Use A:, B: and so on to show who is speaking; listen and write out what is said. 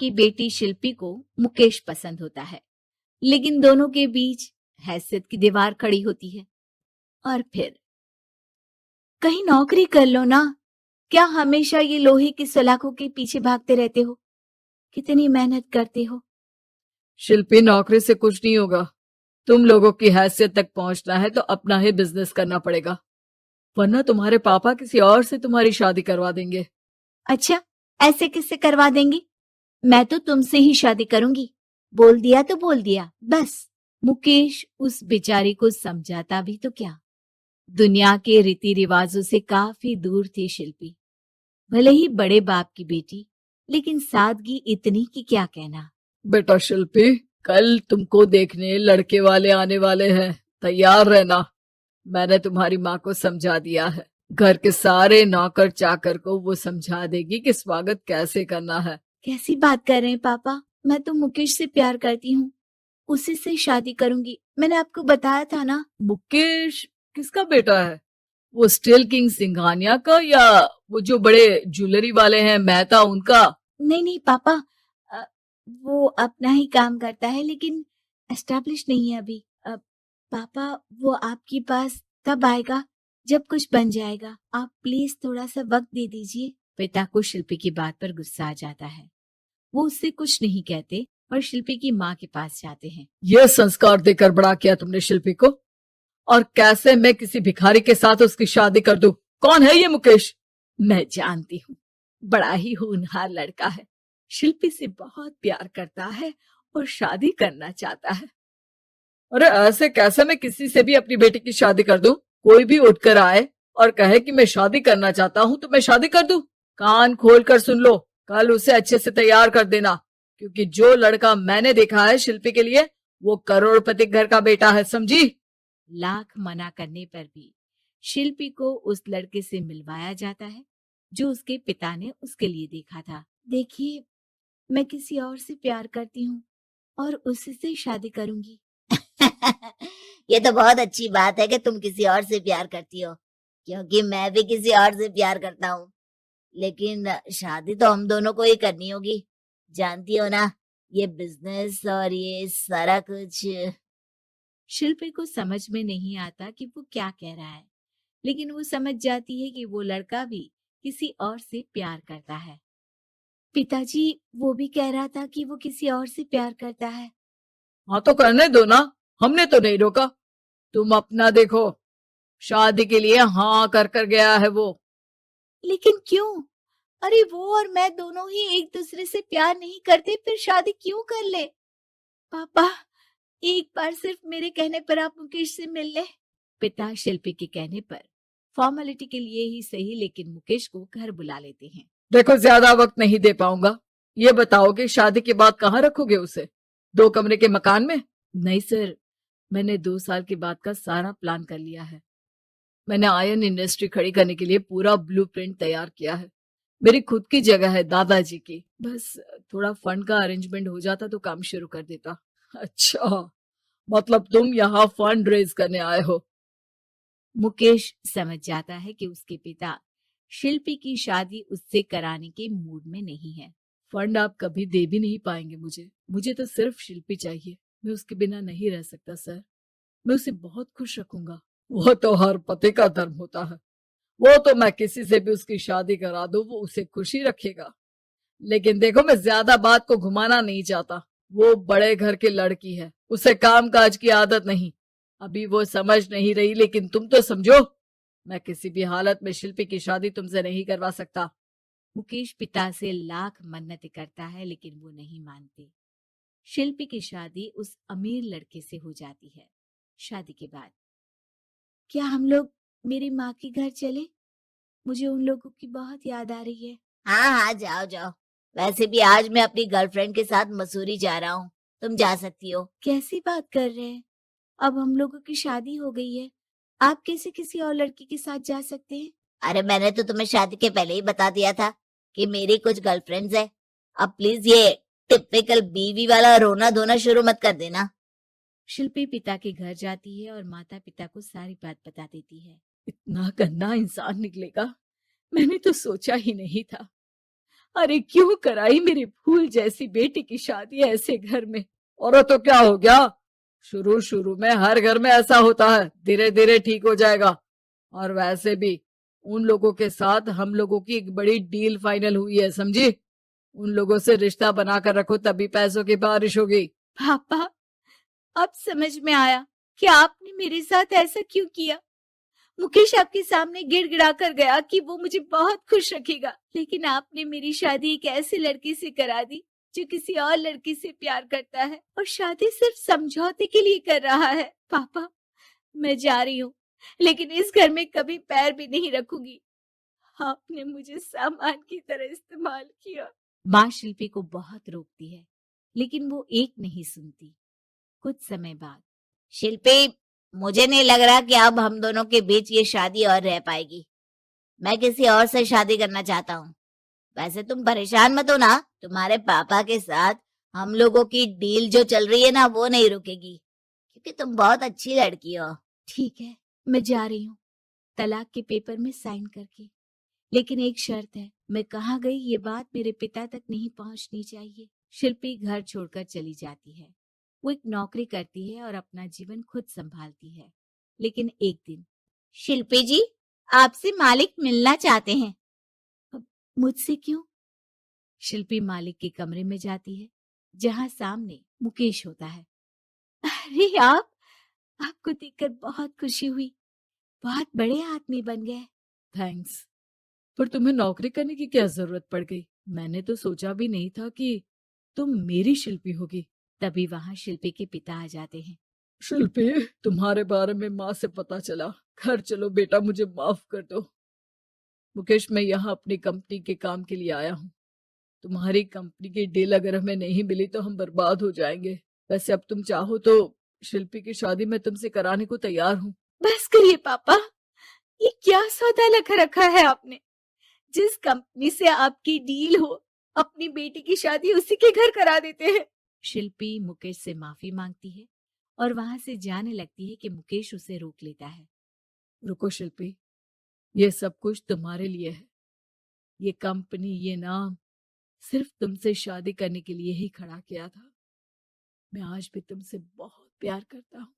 A: की बेटी शिल्पी को मुकेश पसंद होता है, लेकिन दोनों के बीच हैसियत की दीवार खड़ी होती है। और फिर कहीं नौकरी कर लो ना, क्या हमेशा ये लोहे की सलाखों के पीछे भागते रहते हो? कितनी मेहनत करते हो।
B: शिल्पी, नौकरी से कुछ नहीं होगा। तुम लोगों की हैसियत तक पहुंचना है तो अपना ही बिजनेस करना पड़ेगा, वरना तुम्हारे पापा किसी और से तुम्हारी शादी करवा देंगे।
A: अच्छा, ऐसे किससे करवा देंगे? मैं तो तुमसे ही शादी करूंगी। बोल दिया तो बोल दिया, बस। मुकेश उस बेचारी को समझाता भी तो क्या। दुनिया के रीति रिवाजों से काफी दूर थी शिल्पी। भले ही बड़े बाप की बेटी, लेकिन सादगी इतनी कि क्या कहना।
B: बेटा शिल्पी, कल तुमको देखने लड़के वाले आने वाले हैं, तैयार रहना। मैंने तुम्हारी माँ को समझा दिया है। घर के सारे नौकर चाकर को वो समझा देगी कि स्वागत कैसे करना है।
A: कैसी बात कर रहे हैं पापा? मैं तो मुकेश से प्यार करती हूँ, उसी से शादी करूंगी। मैंने आपको बताया था ना।
B: मुकेश किसका बेटा है? वो स्टील किंग सिंघानिया का, या वो जो बड़े ज्वेलरी वाले हैं मेहता, उनका?
A: नहीं नहीं पापा, वो अपना ही काम करता है, लेकिन एस्टेब्लिश नहीं है अभी। पापा, वो आपके पास तब आएगा जब कुछ बन जाएगा। आप प्लीज थोड़ा सा वक्त दे दीजिए। पिता को शिल्पी की बात पर गुस्सा आ जाता है। वो उससे कुछ नहीं कहते और शिल्पी की माँ के पास जाते हैं।
B: ये संस्कार देकर बड़ा किया तुमने शिल्पी को, और कैसे मैं किसी भिखारी के साथ उसकी शादी कर दूं? कौन है ये मुकेश?
A: मैं जानती हूँ, बड़ा ही होनहार लड़का है, शिल्पी से बहुत प्यार करता है और शादी करना चाहता है।
B: अरे ऐसे कैसे मैं किसी से भी अपनी बेटी की शादी कर दूं? कोई भी उठकर आए और कहे कि मैं शादी करना चाहता हूं तो मैं शादी कर दूं? कान खोल कर सुन लो, कल उसे अच्छे से तैयार कर देना, क्योंकि जो लड़का मैंने देखा है शिल्पी के लिए, वो करोड़पति घर का बेटा है, समझी?
A: लाख मना करने पर भी शिल्पी को उस लड़के से मिलवाया जाता है जो उसके पिता ने उसके लिए देखा था। देखिए, मैं किसी और से प्यार करती हूँ और उसी से शादी करूंगी।
C: ये तो बहुत अच्छी बात है कि तुम किसी और से प्यार करती हो, क्योंकि मैं भी किसी और से प्यार करता हूँ। लेकिन शादी तो हम दोनों को ही करनी होगी, जानती हो ना, ये बिजनेस और ये सारा कुछ।
A: शिल्पी को समझ में नहीं आता कि वो क्या कह रहा है, लेकिन वो समझ जाती है कि वो लड़का भी किसी और से प्यार करता है। पिताजी, वो भी कह रहा था कि वो किसी और से प्यार करता है।
B: हाँ तो करने दो ना, हमने तो नहीं रोका। तुम अपना देखो, शादी के लिए हाँ कर गया है वो।
A: लेकिन क्यों? अरे वो और मैं दोनों ही एक दूसरे से प्यार नहीं करते, फिर शादी क्यों कर ले? पापा, एक बार सिर्फ मेरे कहने पर आप मुकेश से मिल ले। पिता शिल्पी के कहने पर फॉर्मेलिटी के लिए ही सही, लेकिन मुकेश को घर बुला लेते हैं।
B: देखो, ज्यादा वक्त नहीं दे पाऊंगा। ये बताओ कि शादी के बाद कहाँ रखोगे उसे? 2 कमरे के मकान में?
A: नहीं सर, मैंने 2 साल के बाद का सारा प्लान कर लिया है।
B: मैंने आयरन इंडस्ट्री खड़ी करने के लिए पूरा ब्लूप्रिंट तैयार किया है। मेरी खुद की जगह है दादाजी की, बस थोड़ा फंड का अरेंजमेंट हो जाता तो काम शुरू कर देता। अच्छा, मतलब तुम यहाँ फंड रेज करने आए हो?
A: मुकेश समझ जाता है कि उसके पिता शिल्पी की शादी उससे कराने के मूड में नहीं है।
B: फंड आप कभी दे भी नहीं पाएंगे मुझे तो सिर्फ शिल्पी चाहिए। मैं उसके बिना नहीं रह सकता सर। मैं उसे बहुत खुश रखूंगा। वो तो हर पति का धर्म होता है। वो तो मैं किसी से भी उसकी शादी करा दूं, वो उसे खुशी रखेगा। लेकिन देखो, मैं ज्यादा बात को घुमाना नहीं चाहता। वो बड़े घर की लड़की है, उसे काम काज की आदत नहीं। अभी वो समझ नहीं रही, लेकिन तुम तो समझो। मैं किसी भी हालत में शिल्पी की शादी तुमसे नहीं करवा सकता।
A: मुकेश पिता से लाख मन्नतें करता है, लेकिन वो नहीं मानते। शिल्पी की शादी उस अमीर लड़के से हो जाती है। शादी के बाद क्या हम लोग मेरी माँ के घर चले? मुझे उन लोगों की बहुत याद आ रही है।
C: हाँ हाँ, जाओ जाओ। वैसे भी आज मैं अपनी गर्लफ्रेंड के साथ मसूरी जा रहा हूँ, तुम जा सकती हो।
A: कैसी बात कर रहे हैं? अब हम लोगों की शादी हो गई है, आप कैसे किसी और लड़की के साथ जा सकते हैं?
C: अरे मैंने तो तुम्हें शादी के पहले ही बता दिया था कि मेरी कुछ गर्लफ्रेंड्स है। अब प्लीज ये टिपिकल बीवी वाला रोना धोना शुरू मत कर देना।
A: शिल्पी पिता के घर जाती है और माता पिता को सारी बात बता देती है।
B: इतना गंदा इंसान निकलेगा, मैंने तो सोचा ही नहीं था। अरे क्यों कराई मेरी फूल जैसी बेटी की शादी ऐसे घर में? और तो क्या हो गया? शुरू शुरू में हर घर में ऐसा होता है, धीरे धीरे ठीक हो जाएगा। और वैसे भी उन लोगों के साथ हम लोगों की एक बड़ी डील फाइनल हुई है, समझी? उन लोगों से रिश्ता बनाकर रखो, तभी पैसों की बारिश होगी।
A: पापा, अब समझ में आया कि आपने मेरे साथ ऐसा क्यों किया। मुकेश आपके सामने गिड़गिड़ा कर गया कि वो मुझे बहुत खुश रखेगा, लेकिन आपने मेरी शादी एक ऐसे लड़के से करा दी जो किसी और लड़की से प्यार करता है और शादी सिर्फ समझौते के लिए कर रहा है। पापा, मैं जा रही हूँ, लेकिन इस घर में कभी पैर भी नहीं रखूंगी। आपने मुझे सामान की तरह इस्तेमाल किया। माँ शिल्पी को बहुत रोकती है, लेकिन वो एक नहीं सुनती। कुछ समय बाद,
C: शिल्पी, मुझे नहीं लग रहा कि अब हम दोनों के बीच ये शादी और रह पाएगी। मैं किसी और से शादी करना चाहता हूँ। वैसे तुम परेशान मत हो ना, तुम्हारे पापा के साथ हम लोगों की डील जो चल रही है ना, वो नहीं रुकेगी, क्योंकि तुम बहुत अच्छी लड़की हो।
A: ठीक है, मैं जा रही हूँ, तलाक के पेपर में साइन करके। लेकिन एक शर्त है, मैं कहाँ गई ये बात मेरे पिता तक नहीं पहुंचनी चाहिए। शिल्पी घर छोड़कर चली जाती है। वो एक नौकरी करती है और अपना जीवन खुद संभालती है। लेकिन एक दिन,
C: शिल्पी जी, आपसे मालिक मिलना चाहते हैं।
A: अब मुझसे क्यों? शिल्पी मालिक के कमरे में जाती है, जहां सामने मुकेश होता है। अरे आप, आपको देखकर बहुत खुशी हुई, बहुत बड़े आदमी बन गए।
B: थैंक्स, पर तुम्हें नौकरी करने की क्या जरूरत पड़ गई? मैंने तो सोचा भी नहीं था कि तुम मेरी शिल्पी होगी।
A: तभी वहां शिल्पी के पिता आ जाते हैं।
B: शिल्पी, तुम्हारे बारे में माँ से पता चला। घर चलो बेटा, मुझे माफ कर दो। मुकेश, मैं यहाँ अपनी कंपनी के काम के लिए आया हूँ। तुम्हारी कंपनी की डील अगर हमें नहीं मिली तो हम बर्बाद हो जाएंगे। वैसे अब तुम चाहो तो शिल्पी की शादी मैं तुमसे कराने को तैयार हूँ।
A: बस करिए पापा, ये क्या सौदा लगा रखा है आपने? जिस कंपनी से आपकी डील हो, अपनी बेटी की शादी उसी के घर करा देते हैं। शिल्पी मुकेश से माफी मांगती है और वहां से जाने लगती है कि मुकेश उसे रोक लेता है।
B: रुको शिल्पी, ये सब कुछ तुम्हारे लिए है। ये कंपनी, ये नाम सिर्फ तुमसे शादी करने के लिए ही खड़ा किया था। मैं आज भी तुमसे बहुत प्यार करता हूँ।